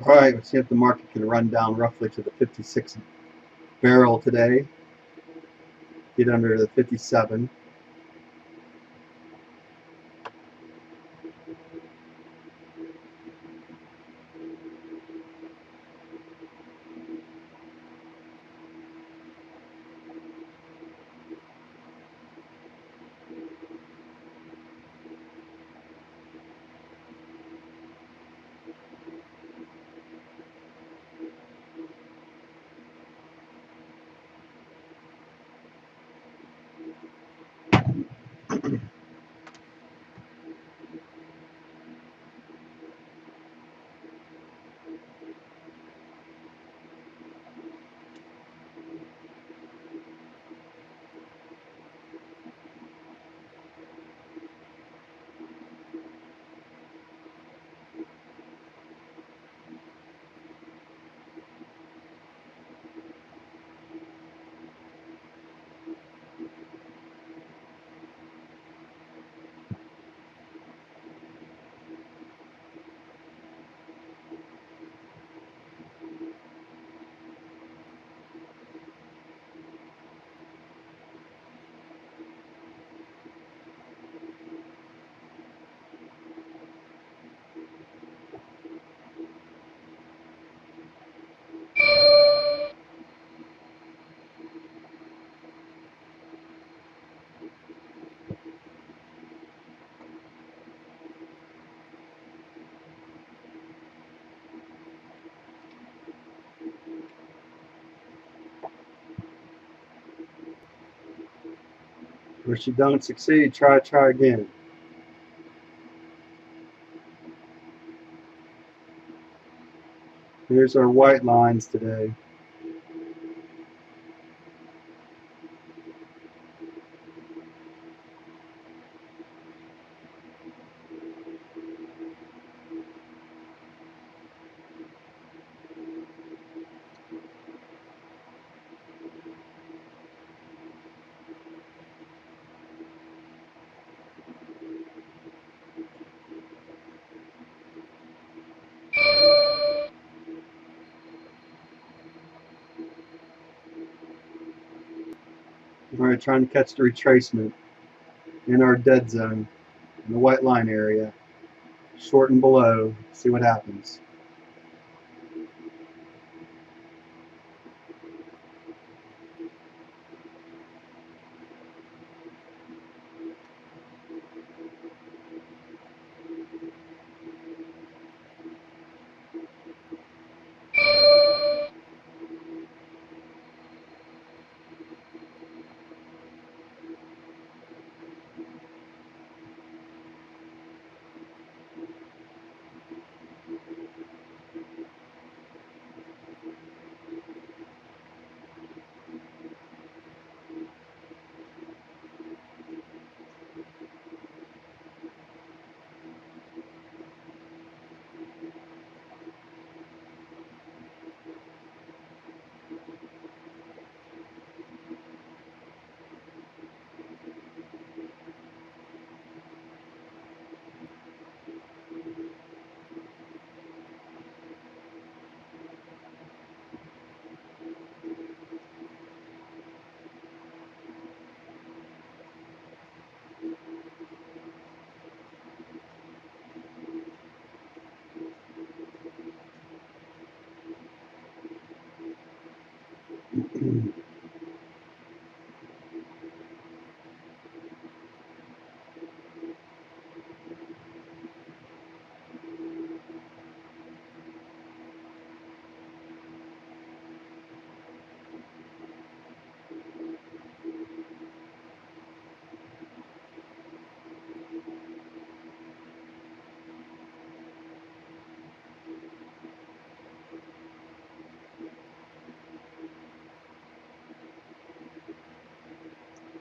Alright, let's see if the market can run down roughly to the 56 barrel today. Get under the 57. If you don't succeed, try again. Here's our white lines today. Alright, trying to catch the retracement in our dead zone in the white line area. Short and below, see what happens.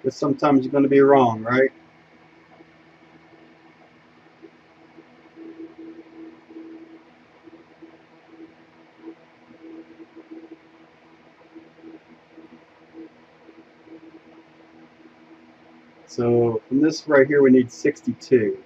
But sometimes you're going to be wrong, right? So from this right here, we need 62.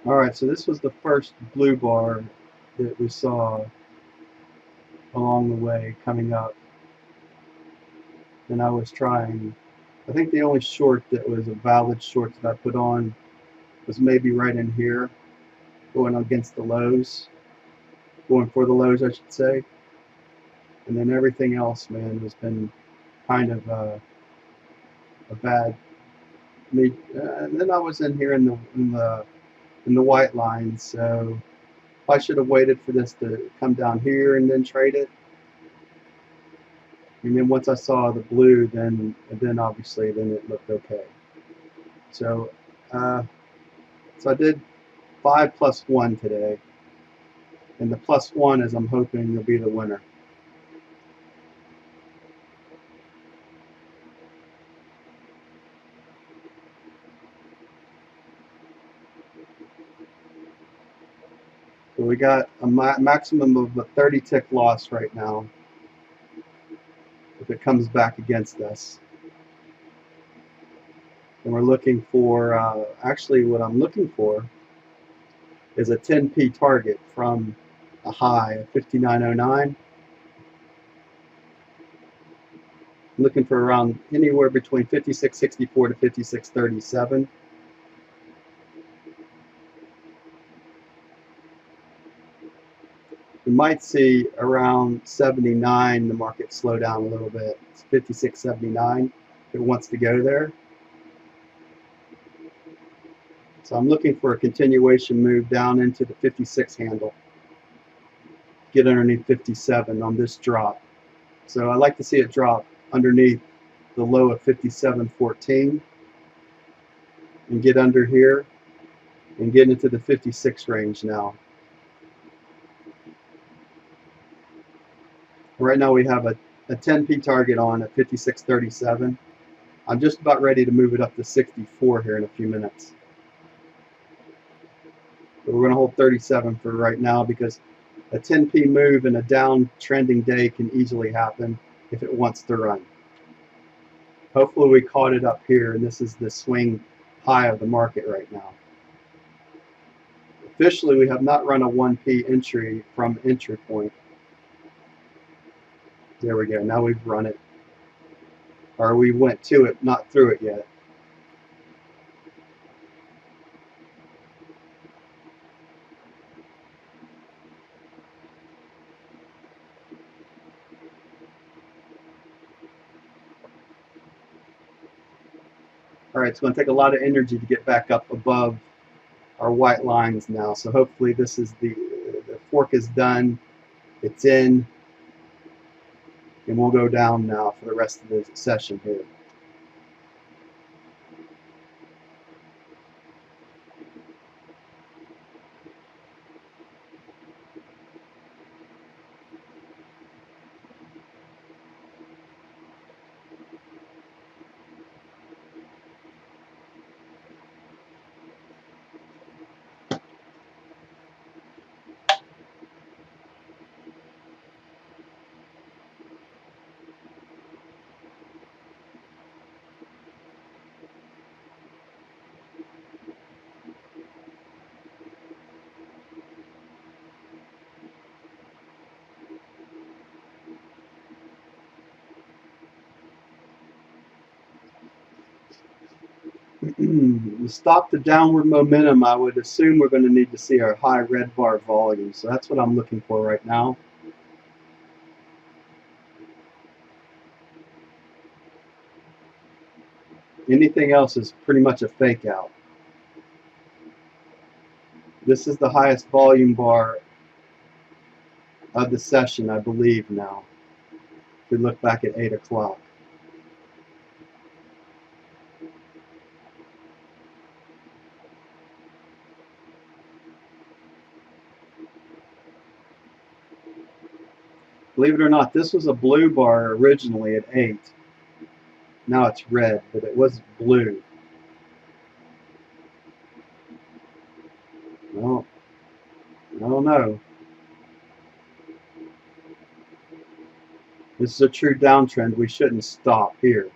Alright, so this was the first blue bar that we saw along the way coming up. And I was trying, I think the only short that was a valid short that I put on was maybe right in here, going against the lows, going for the lows, I should say. And then everything else, man, has been kind of a bad. And then I was in here in the white line, so I should have waited for this to come down here and then trade it. And then once I saw the blue, then obviously then it looked okay. So I did 5 plus 1 today, and the plus 1 is I'm hoping will be the winner. So we got a maximum of a 30 tick loss right now if it comes back against us. And we're looking for, actually what I'm looking for is a 10p target from a high of 59.09. I'm looking for around anywhere between 56.64 to 56.37. We might see around 79 the market slow down a little bit. It's 56.79 if it wants to go there. So I'm looking for a continuation move down into the 56 handle. Get underneath 57 on this drop. So I like to see it drop underneath the low of 57.14 and get under here and get into the 56 range now. Right now we have a 10p target on at 56.37. I'm just about ready to move it up to 64 here in a few minutes. But we're going to hold 37 for right now because a 10p move in a down trending day can easily happen if it wants to run. Hopefully we caught it up here, and this is the swing high of the market right now. Officially, we have not run a 1p entry from entry point. There we go. Now we've run it. Or we went to it, not through it yet. All right, it's going to take a lot of energy to get back up above our white lines now. So hopefully this is the fork is done. It's in. And we'll go down now for the rest of the session here. To stop the downward momentum, I would assume we're going to need to see our high red bar volume. So that's what I'm looking for right now. Anything else is pretty much a fake out. This is the highest volume bar of the session, I believe now. If we look back at 8 o'clock. Believe it or not, this was a blue bar originally at 8. Now it's red, but it was blue. Well, I don't know. This is a true downtrend. We shouldn't stop here.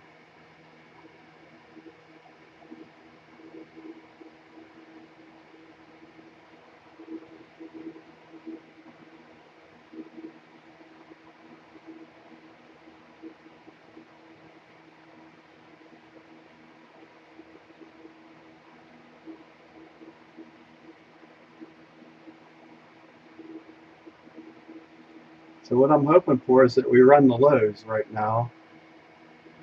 So what I'm hoping for is that we run the lows right now.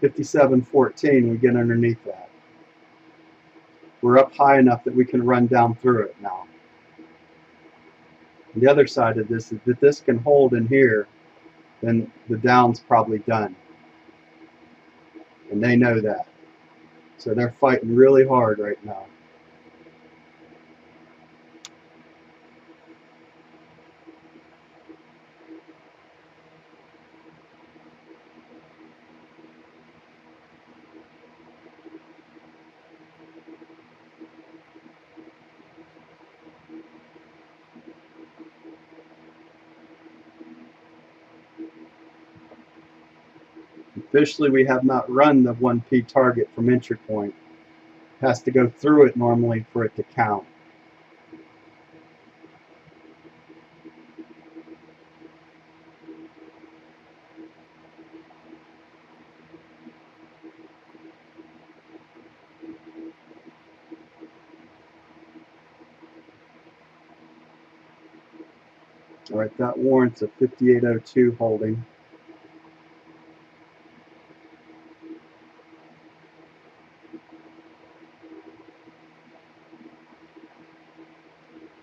57.14, we get underneath that. We're up high enough that we can run down through it now. The other side of this is that this can hold in here, then the down's probably done. And they know that. So they're fighting really hard right now. Officially, we have not run the 1P target from entry point. It has to go through it normally for it to count. All right, that warrants a 58.02 holding.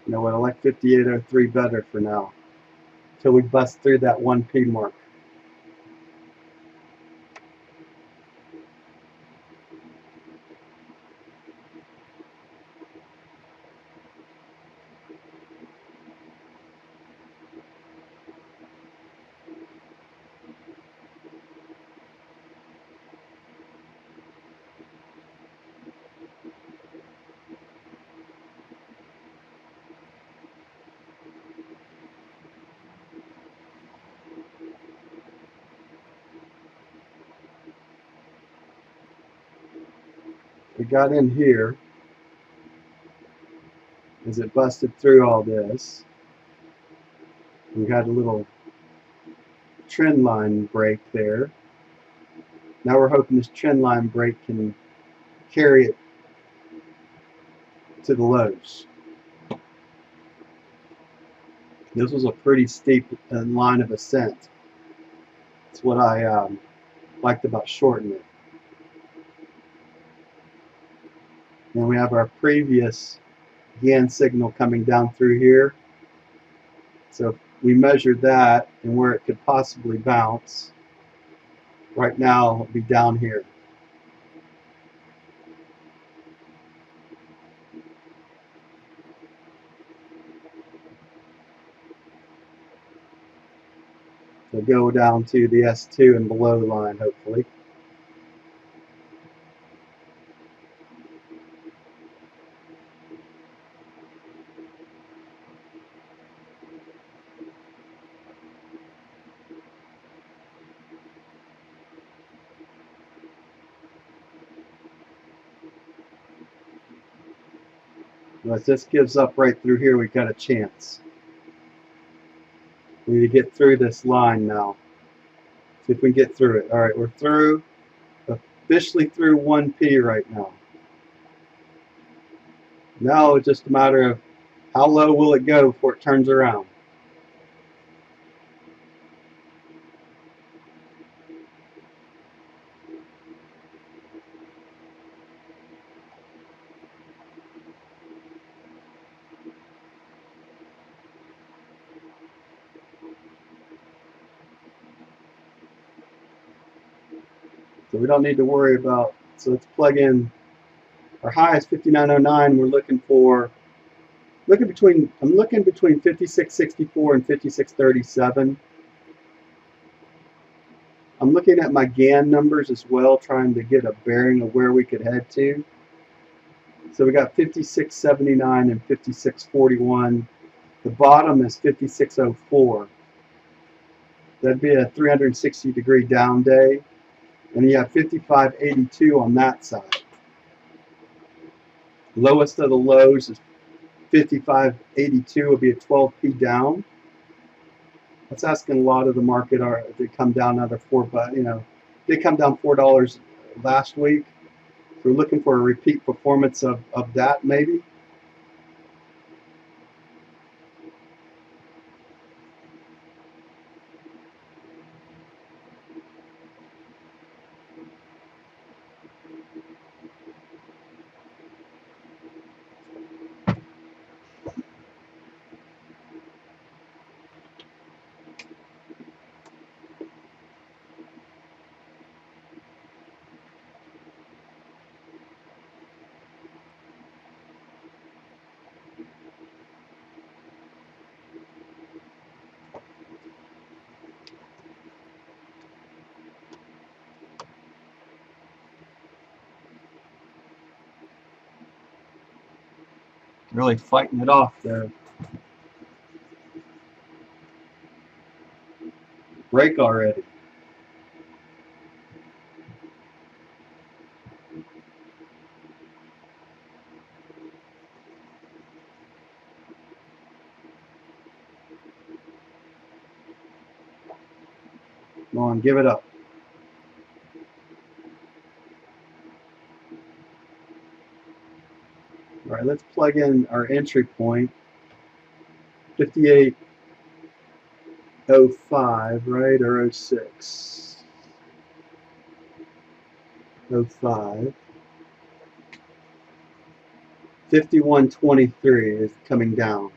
You know what, I like 58.03 better for now, until we bust through that 1P mark. We got in here as it busted through all this. We had a little trend line break there. Now we're hoping this trend line break can carry it to the lows. This was a pretty steep line of ascent. That's what I liked about shorting it. And we have our previous Gann signal coming down through here. So we measured that and where it could possibly bounce. Right now it'll be down here. It'll go down to the S2 and below line, hopefully. If this gives up right through here, we've got a chance. We need to get through this line now. See if we can get through it. All right, we're through, officially through 1P right now. Now it's just a matter of how low will it go before it turns around. So we don't need to worry about, so let's plug in our high is 59.09. We're looking for, I'm looking between 56.64 and 56.37. I'm looking at my Gann numbers as well, trying to get a bearing of where we could head to. So we got 56.79 and 56.41. The bottom is 56.04. That'd be a 360-degree down day. And you have 55.82 on that side. Lowest of the lows is 55.82, will be a 12p down. That's asking a lot of the market. They come down another they come down $4 last week. So we're looking for a repeat performance of that maybe. Really fighting it off there. Break already. Come on, give it up. All right, let's plug in our entry point. 58.05, right, or 06? 05. 51.23 is coming down.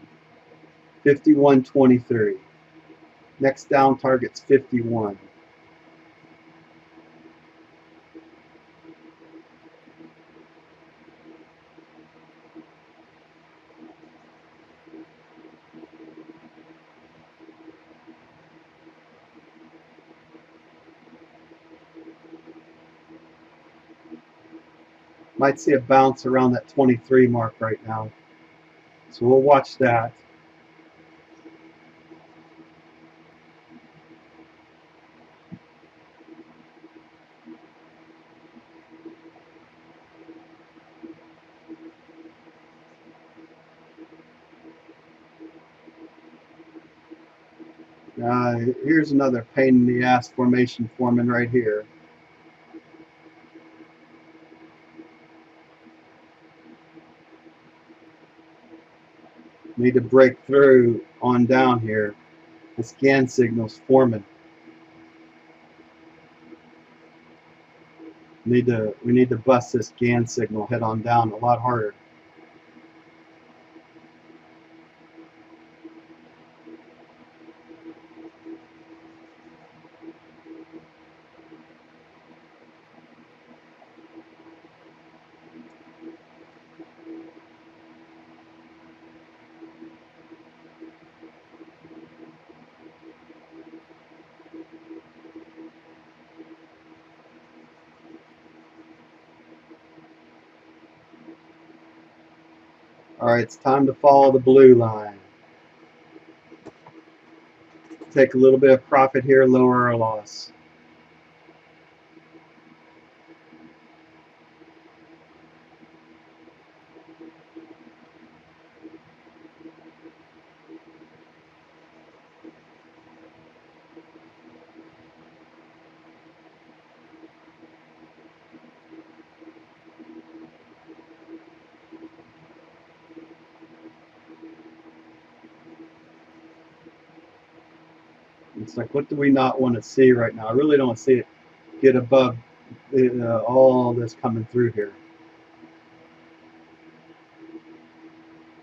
51.23. Next down target's 51. Might see a bounce around that 23 mark right now. So we'll watch that. Here's another pain in the ass formation forming right here. Need to break through on down here. The scan signal's forming. We need to bust this scan signal head on down a lot harder. Alright, it's time to follow the blue line. Take a little bit of profit here, lower our loss. It's like, what do we not want to see right now? I really don't see it get above all this coming through here.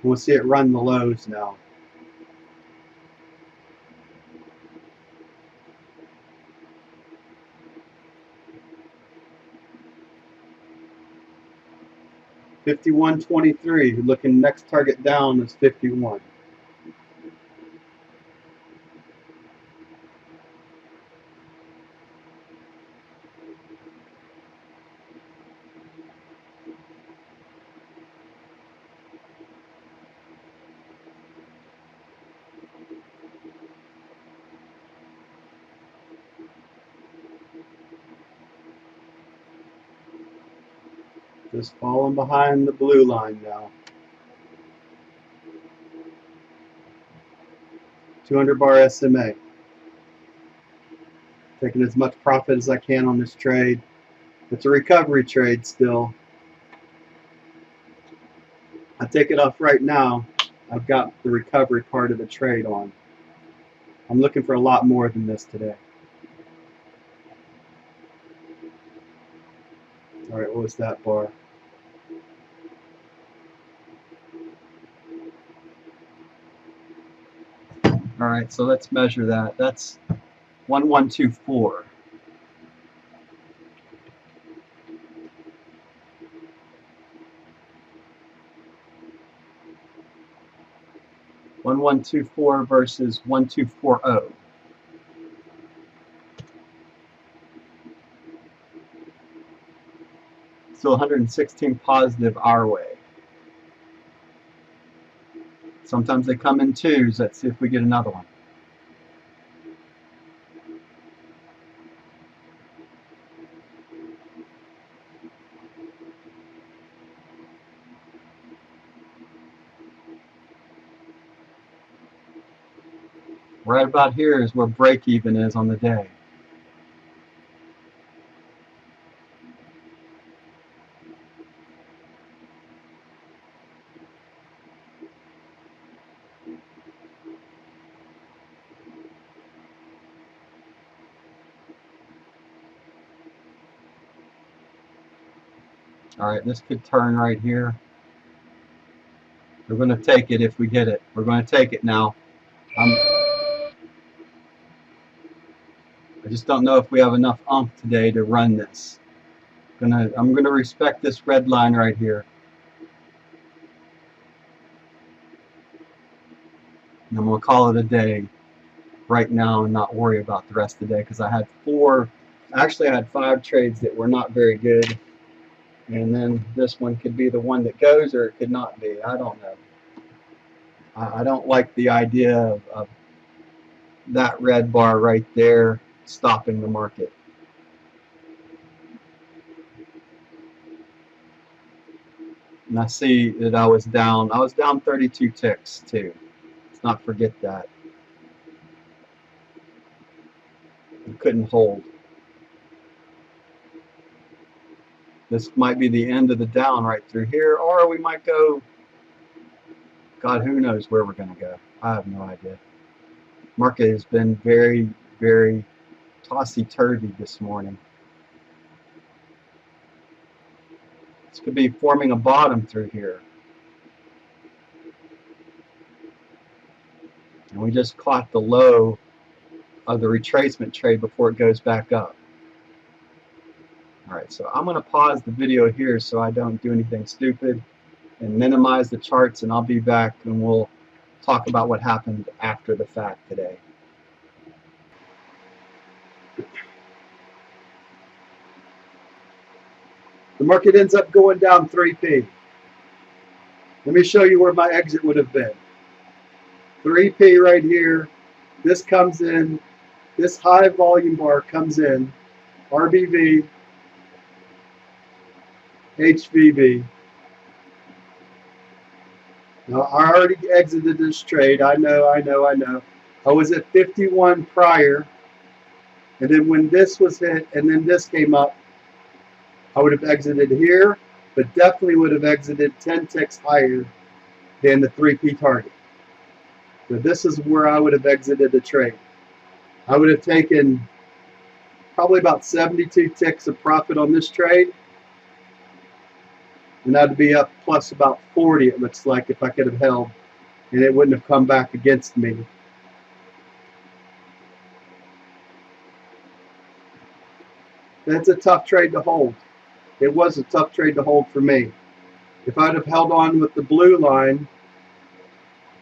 We'll see it run the lows now. $51.23. Looking next target down is 51. Just falling behind the blue line now. 200 bar SMA. Taking as much profit as I can on this trade. It's a recovery trade still. I take it off right now. I've got the recovery part of the trade on. I'm looking for a lot more than this today. All right, what was that bar? All right, so let's measure that. That's 1124. $1124 versus 1240. Still 116 positive our way. Sometimes they come in twos. Let's see if we get another one. Right about here is where break even is on the day. All right, this could turn right here. We're going to take it if we get it. We're going to take it now. I just don't know if we have enough oomph today to run this. I'm gonna respect this red line right here. And I'm gonna call it a day right now and not worry about the rest of the day, because I had actually I had 5 trades that were not very good. And then this one could be the one that goes, or it could not be. I don't know. I don't like the idea of that red bar right there stopping the market. And I see that I was down 32 ticks too. Let's not forget that. I couldn't hold. This might be the end of the down right through here, or we might go, God, who knows where we're going to go. I have no idea. Market has been very, very tossy-turvy this morning. This could be forming a bottom through here. And we just caught the low of the retracement trade before it goes back up. All right, so I'm going to pause the video here so I don't do anything stupid and minimize the charts, and I'll be back and we'll talk about what happened after the fact today. The market ends up going down 3p. Let me show you where my exit would have been. 3p right here. This comes in. This high volume bar comes in. RBV, HVB. Now, I already exited this trade. I know. I was at 51 prior. And then when this was hit and then this came up, I would have exited here, but definitely would have exited 10 ticks higher than the 3p target. So this is where I would have exited the trade. I would have taken probably about 72 ticks of profit on this trade. And that'd be up plus about 40, it looks like, if I could have held. And it wouldn't have come back against me. That's a tough trade to hold. It was a tough trade to hold for me. If I'd have held on with the blue line,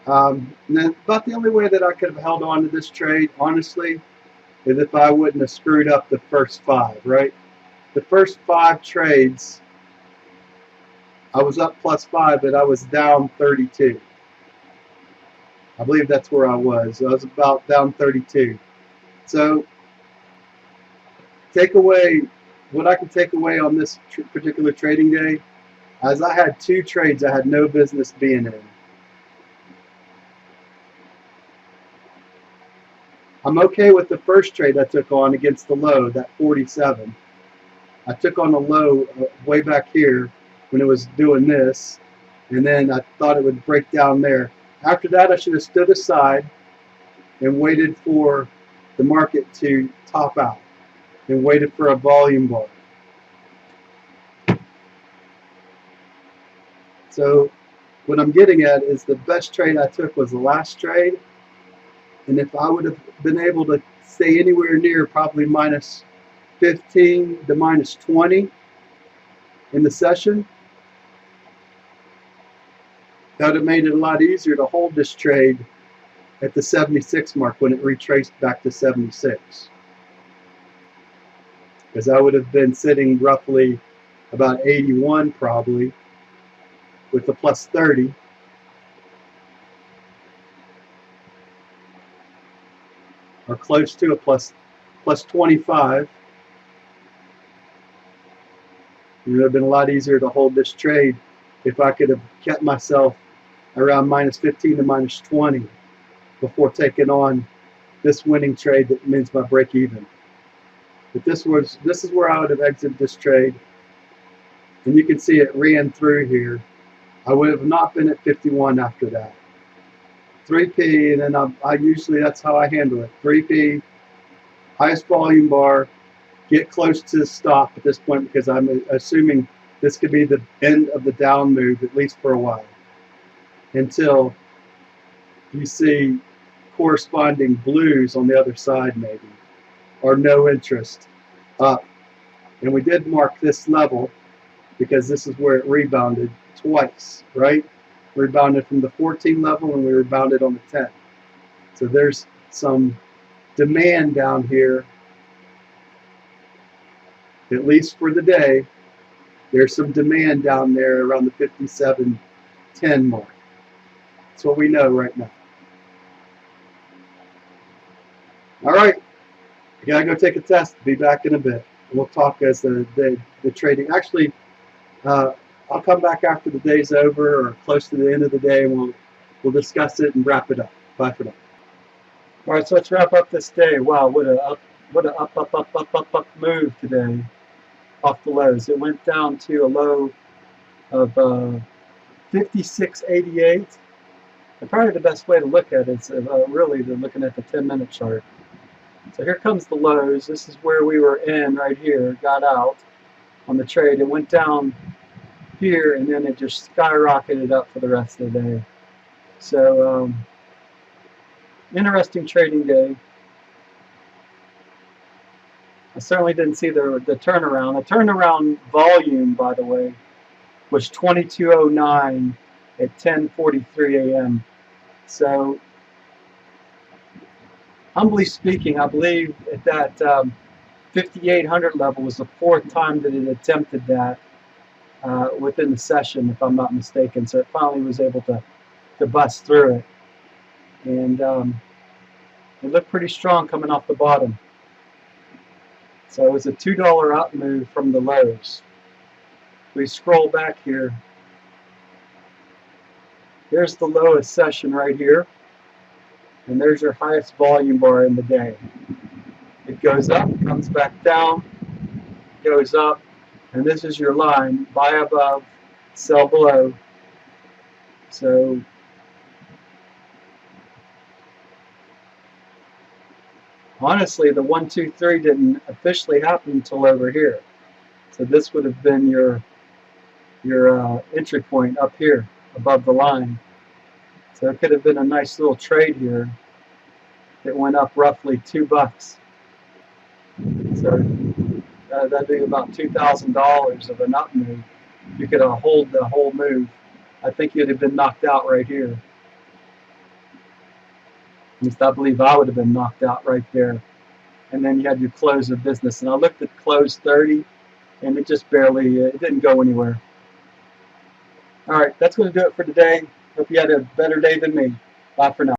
then about the only way that I could have held on to this trade, honestly, is if I wouldn't have screwed up the first 5, right? The first 5 trades, I was up plus 5, but I was down 32. I believe that's where I was. I was about down 32. So, what I can take away on this particular trading day, as I had 2 trades I had no business being in. I'm okay with the first trade I took on against the low, that 47. I took on the low way back here when it was doing this, and then I thought it would break down there. After that, I should have stood aside and waited for the market to top out and waited for a volume bar. So what I'm getting at is the best trade I took was the last trade, and if I would have been able to stay anywhere near probably minus 15 to minus 20 in the session, that would have made it a lot easier to hold this trade at the 76 mark when it retraced back to 76. Because I would have been sitting roughly about 81 probably with the plus 30. or close to a plus 25. It would have been a lot easier to hold this trade if I could have kept myself around minus 15 to minus 20 before taking on this winning trade that means my break even. But this is where I would have exited this trade, and you can see it ran through here. I would have not been at 51 after that. 3P, and then I usually, that's how I handle it. 3P, highest volume bar, get close to the stop at this point because I'm assuming this could be the end of the down move, at least for a while, until you see corresponding blues on the other side maybe, or no interest up. And we did mark this level because this is where it rebounded twice, right? Rebounded from the 14 level and we rebounded on the 10. So there's some demand down here, at least for the day. There's some demand down there around the 57.10 mark. That's what we know right now. All right, I gotta go take a test. Be back in a bit. We'll talk as the trading. Actually, I'll come back after the day's over or close to the end of the day, and we'll discuss it and wrap it up. Bye for now. All right, so let's wrap up this day. Wow, what a up move today off the lows. It went down to a low of 56.88. And probably the best way to look at it is really looking at the 10-minute chart. So here comes the lows. This is where we were in right here, got out on the trade. It went down here and then it just skyrocketed up for the rest of the day. So interesting trading day. I certainly didn't see the turnaround. The turnaround volume, by the way, was 2209 at 10:43 a.m. So, humbly speaking, I believe at that 5800 level was the fourth time that it attempted that within the session, if I'm not mistaken. So it finally was able to bust through it. And it looked pretty strong coming off the bottom. So it was a $2 up move from the lows. We scroll back here. Here's the lowest session right here. And there's your highest volume bar in the day. It goes up, comes back down, goes up, and this is your line, buy above, sell below. So honestly, the 1, 2, 3 didn't officially happen until over here. So this would have been your entry point up here above the line. So it could have been a nice little trade here. It went up roughly $2. So that'd be about $2,000 of an up move. You could hold the whole move. I think you'd have been knocked out right here. At least I believe I would have been knocked out right there. And then you had your close of business. And I looked at close 30, and it just barely, it didn't go anywhere. All right, that's going to do it for today. Hope you had a better day than me. Bye for now.